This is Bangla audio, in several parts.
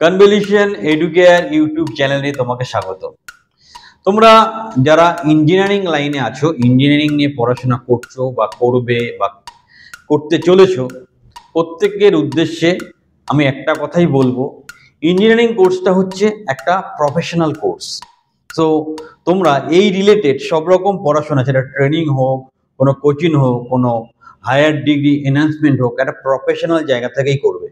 কনভলিউশন এডুকেয়ার ইউটিউব চ্যানেলে তোমাকে স্বাগত। তোমরা যারা ইঞ্জিনিয়ারিং লাইনে আছো, ইঞ্জিনিয়ারিং নিয়ে পড়াশোনা করছো বা করবে বা করতে চলেছো, প্রত্যেকের উদ্দেশ্যে আমি একটা কথাই বলবো, ইঞ্জিনিয়ারিং কোর্সটা হচ্ছে একটা প্রফেশনাল কোর্স। সো তোমরা এই রিলেটেড সব রকম পড়াশোনা, সেটা ট্রেনিং হোক, কোনো কোচিং হোক, কোনো হায়ার ডিগ্রি এনহান্সমেন্ট হোক, একটা প্রফেশনাল জায়গা থেকেই করবে।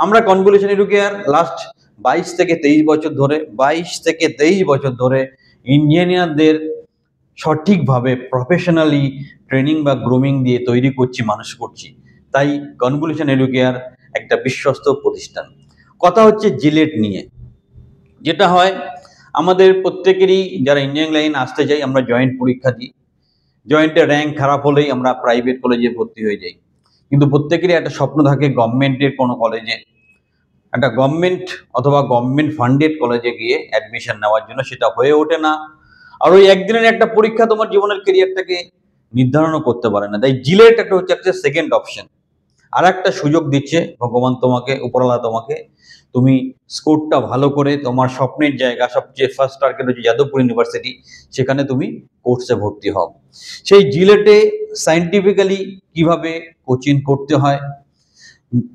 আমরা কনভলিউশন এডুকেয়ার লাস্ট 22 থেকে 23 বছর ধরে ইঞ্জিনিয়ারদের সঠিকভাবে প্রফেশনালি ট্রেনিং বা গ্রুমিং দিয়ে তৈরি করছি, মানুষ করছি। তাই কনভলিউশন এডুকেয়ার একটা বিশ্বস্ত প্রতিষ্ঠান। কথা হচ্ছে জিলেট নিয়ে। যেটা হয়, আমাদের প্রত্যেকেরই যারা ইঞ্জিনিয়ারিং লাইন আসতে চাই, আমরা জয়েন্ট পরীক্ষা দিই। জয়েন্টে র্যাঙ্ক খারাপ হলেই আমরা প্রাইভেট কলেজে ভর্তি হয়ে যাই। কিন্তু প্রত্যেকেরই একটা স্বপ্ন থাকে গভর্নমেন্টের কোনো কলেজে, একটা গভর্নমেন্ট অথবা গভর্নমেন্ট ফান্ডেড কলেজে গিয়ে অ্যাডমিশন নেওয়ার জন্য। সেটা হয়ে ওঠে না, আর ওই একদিনের একটা পরীক্ষা তোমার জীবনের কেরিয়ারটাকে নির্ধারণও করতে পারে না। তাই জিলেট একটা হচ্ছে সেকেন্ড অপশন। আর একটা সুযোগ দিচ্ছে ভগবান তোমাকে, উপরওয়ালা তোমাকে, তুমি স্কোরটা ভালো করে তোমার স্বপ্নের জায়গা, সবচেয়ে ফার্স্ট টার্গেট হচ্ছে যাদবপুর ইউনিভার্সিটি, সেখানে তুমি কোর্সে ভর্তি হও। সেই জিলেটে সায়েন্টিফিক্যালি কিভাবে কোচিং করতে হয়,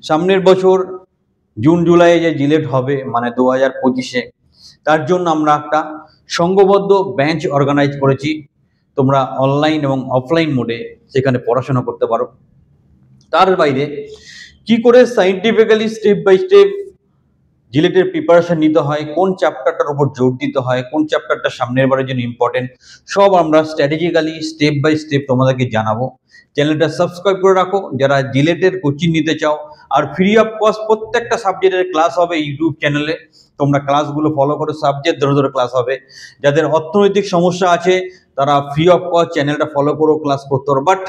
সামনের বছর জুন জুলাইয়ে যে জিলেট হবে মানে 2025-এ, তার জন্য আমরা একটা সংঘবদ্ধ ব্যাচ অর্গানাইজ করেছি। তোমরা অনলাইন এবং অফলাইন মোডে সেখানে পড়াশোনা করতে পারো। তার বাইরে কি করে সায়েন্টিফিক্যালি স্টেপ বাই স্টেপ জিলেটের প্রিপারেশন নিতে হয়, কোন চ্যাপ্টারটার উপর জোর দিতে হয়, কোন চ্যাপ্টারটা সামনের বারের জন্য ইম্পর্টেন্ট, সব আমরা স্ট্র্যাটেজিক্যালি স্টেপ বাই স্টেপ তোমাদেরকে জানাবো। চ্যানেলটা সাবস্ক্রাইব করে রাখো যারা জিলেটের কোচিং নিতে চাও। আর ফ্রি অফ কস্ট প্রত্যেকটা সাবজেক্টের ক্লাস হবে ইউটিউব চ্যানেলে। তোমরা ক্লাসগুলো ফলো করো, সাবজেক্ট ধরে ধরে ক্লাস হবে। যাদের অর্থনৈতিক সমস্যা আছে তারা ফ্রি অফ কস্ট চ্যানেলটা ফলো করো, ক্লাস করতে পারো। বাট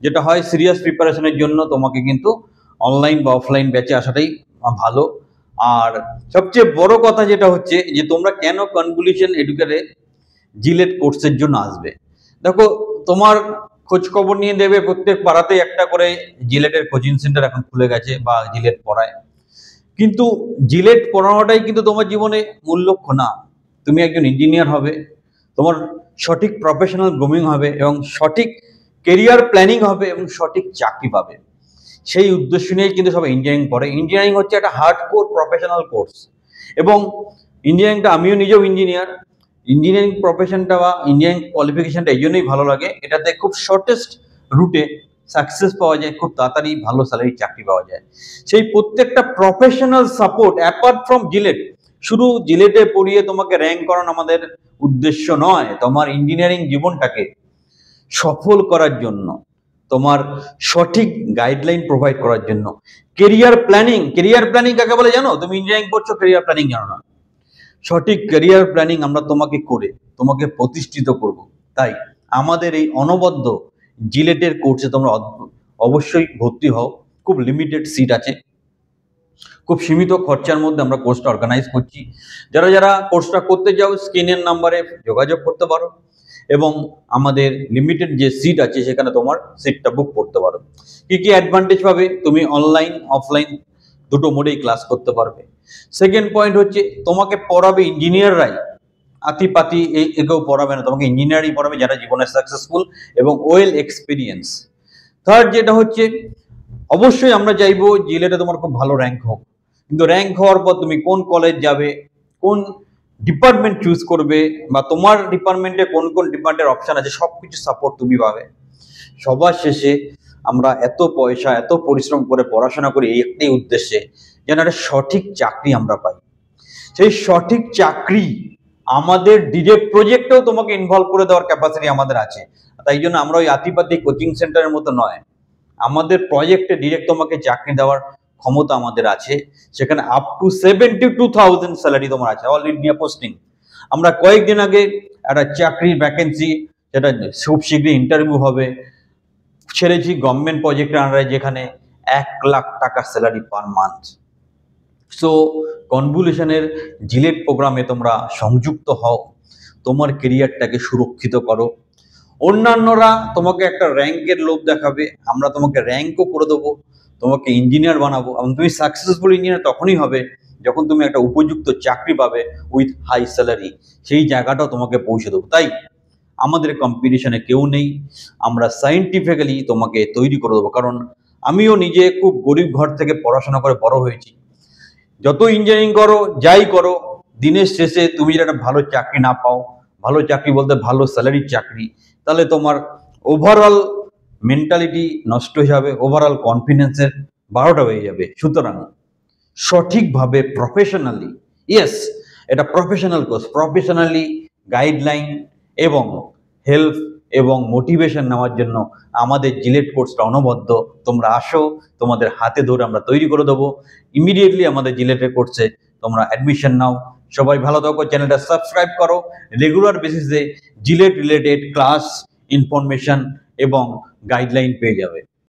যেটা হয়, সিরিয়াস প্রিপারেশনের জন্য তোমাকে কিন্তু অনলাইন বা অফলাইন ব্যাচে আসাটাই ভালো। আর সবচেয়ে বড় কথা যেটা হচ্ছে যে তোমরা কেন কনভলিউশন এডুকেয়ারে জিলেট কোর্সের জন্য আসবে। দেখো, তোমার খোঁজ খবর নিয়ে দেবে, প্রত্যেক পাড়াতেই একটা করে জিলেটের কোচিং সেন্টার এখন খুলে গেছে বা জিলেট পড়ায়। কিন্তু জিলেট পড়ানোটাই কিন্তু তোমার জীবনে মূল লক্ষ্য না। তুমি একজন ইঞ্জিনিয়ার হবে, তোমার সঠিক প্রফেশনাল গ্রুমিং হবে এবং সঠিক কেরিয়ার প্ল্যানিং হবে এবং সঠিক চাকরি পাবে। সেই উদ্দেশ্য নিয়েই কিন্তু সবাই ইঞ্জিনিয়ারিং পড়ে। ইঞ্জিনিয়ারিং হচ্ছে একটা হার্ডকোর প্রফেশনাল কোর্স এবং ইঞ্জিনিয়ারিংটা, আমিও নিজেও ইঞ্জিনিয়ার। ইঞ্জিনিয়ারিং প্রফেশনটা বা ইঞ্জিনিয়ারিং কোয়ালিফিকেশনটা এই জন্যই ভালো লাগে, এটাতে খুব শর্টেস্ট রুটে সাকসেস পাওয়া যায়, খুব তাড়াতাড়ি ভালো স্যালারি চাকরি পাওয়া যায়। সেই প্রত্যেকটা professional support apart from JELET. শুধু জিলেটে পড়িয়ে তোমাকে র্যাঙ্ক করানো আমাদের উদ্দেশ্য নয়। তোমার ইঞ্জিনিয়ারিং জীবনটাকে সফল করার জন্য, তোমার সঠিক গাইডলাইন প্রোভাইড করার জন্য, কেরিয়ার প্ল্যানিং কাকে বলে জানো? তুমি ইঞ্জিনিয়ারিং পড়ছো, কেরিয়ার প্ল্যানিং জানো না। সঠিক কেরিয়ার প্ল্যানিং আমরা তোমাকে করে তোমাকে প্রতিষ্ঠিত করব। তাই আমাদের এই অনবদ্য জিলেটের কোর্সে তোমরা অবশ্যই ভর্তি হও। খুব লিমিটেড সিট আছে, খুব সীমিত খরচার মধ্যে আমরা কোর্সটা অর্গানাইজ করছি। যারা যারা কোর্সটা করতে চাও স্ক্রিনের নাম্বারে যোগাযোগ করতে পারো এবং আমাদের লিমিটেড যে সিট আছে সেখানে তোমার সিটটা বুক করতে পারো। কি কি অ্যাডভান্টেজ পাবে? তুমি অনলাইন অফলাইন দুটো মোডেই ক্লাস করতে পারবে। সেকেন্ড পয়েন্ট হচ্ছে, তোমাকে পড়াবে ইঞ্জিনিয়াররাই, আতিপাতি একেও পড়াবে না, তোমাকে ইঞ্জিনিয়ারই পড়াবে যারা জীবনে সাকসেসফুল এবং ওয়েল এক্সপিরিয়েন্স। থার্ড যেটা হচ্ছে, অবশ্যই আমরা চাইবো জিলেটে তোমার খুব ভালো র্যাঙ্ক হোক, কিন্তু র্যাঙ্ক হওয়ার পর তুমি কোন কলেজ যাবে, কোন ডিপার্টমেন্ট চুজ করবে, বা তোমার ডিপার্টমেন্টে কোন কোন ডিপার্টমেন্টের অপশন আছে, সবকিছু সাপোর্ট তুমি পাবে। সবার শেষে আমরা এত পয়সা, এত পরিশ্রম করে পড়াশোনা করি এই একটাই উদ্দেশ্যে, যেন একটা সঠিক চাকরি আমরা পাই। সেই সঠিক চাকরি আমাদের ডিরেক্ট প্রজেক্টেও তোমাকে ইনভলভ করে দেওয়ার ক্যাপাসিটি আমাদের আছে। তাই জন্য আমরা ওই আতিপাতি কোচিং সেন্টারের মতো নয়, আমাদের প্রজেক্টে ডিরেক্ট তোমাকে চাকরি দেওয়ার ক্ষমতা আমাদের আছে। সেখানে আপ টু 72,000 স্যালারি তোমার আছে, অল ইন্ডিয়া পোস্টিং। আমরা কয়েকদিন আগে একটা চাকরির ভ্যাকেন্সি, যেটা খুব শীঘ্রই ইন্টারভিউ হবে, ছেড়েছি গভর্নমেন্ট প্রজেক্টের আন্ডারে, যেখানে 1 লাখ টাকা স্যালারি পার মান্থ। সো কনভলিউশনের জিলেট প্রোগ্রামে তোমরা সংযুক্ত হও, তোমার কেরিয়ারটাকে সুরক্ষিত করো। অন্যান্যরা তোমাকে একটা র্যাঙ্কের লোভ দেখাবে, আমরা তোমাকে র্যাঙ্কও করে দেবো, তোমাকে ইঞ্জিনিয়ার বানাবো এবং তুমি সাকসেসফুল ইঞ্জিনিয়ার তখনই হবে যখন তুমি একটা উপযুক্ত চাকরি পাবে উইথ হাই স্যালারি, সেই জায়গাটাও তোমাকে পৌঁছে দেবো। তাই আমাদের কম্পিটিশনে কেউ নেই, আমরা সায়েন্টিফিক্যালি তোমাকে তৈরি করে দেবো। কারণ আমিও নিজে খুব গরিব ঘর থেকে পড়াশোনা করে বড় হয়েছি। যত ইঞ্জিনিয়ারিং করো, যাই করো, দিনের শেষে তুমি যদি একটা ভালো চাকরি না পাও, ভালো চাকরি বলতে ভালো স্যালারির চাকরি, তাহলে তোমার ওভারঅল মেন্টালিটি নষ্ট হয়ে যাবে, ওভারঅল কনফিডেন্সের 12টা হয়ে যাবে। সুতরাং সঠিকভাবে প্রফেশনালি, ইয়েস, এটা প্রফেশনাল কোর্স, প্রফেশনালি গাইডলাইন এবং হেল্প এবং মোটিভেশন নেওয়ার জন্য আমাদের জিলেট কোর্সটা অনবদ্য। তোমরা আসো, তোমাদের হাতে ধরে আমরা তৈরি করে দেবো। ইমিডিয়েটলি আমাদের জিলেটের কোর্সে তোমরা অ্যাডমিশন নাও। সবাই ভালো থাকো, চ্যানেলটা সাবস্ক্রাইব করো, রেগুলার বেসিসে জিলেট রিলেটেড ক্লাস, ইনফরমেশন এবং গাইডলাইন পেয়ে যাবে।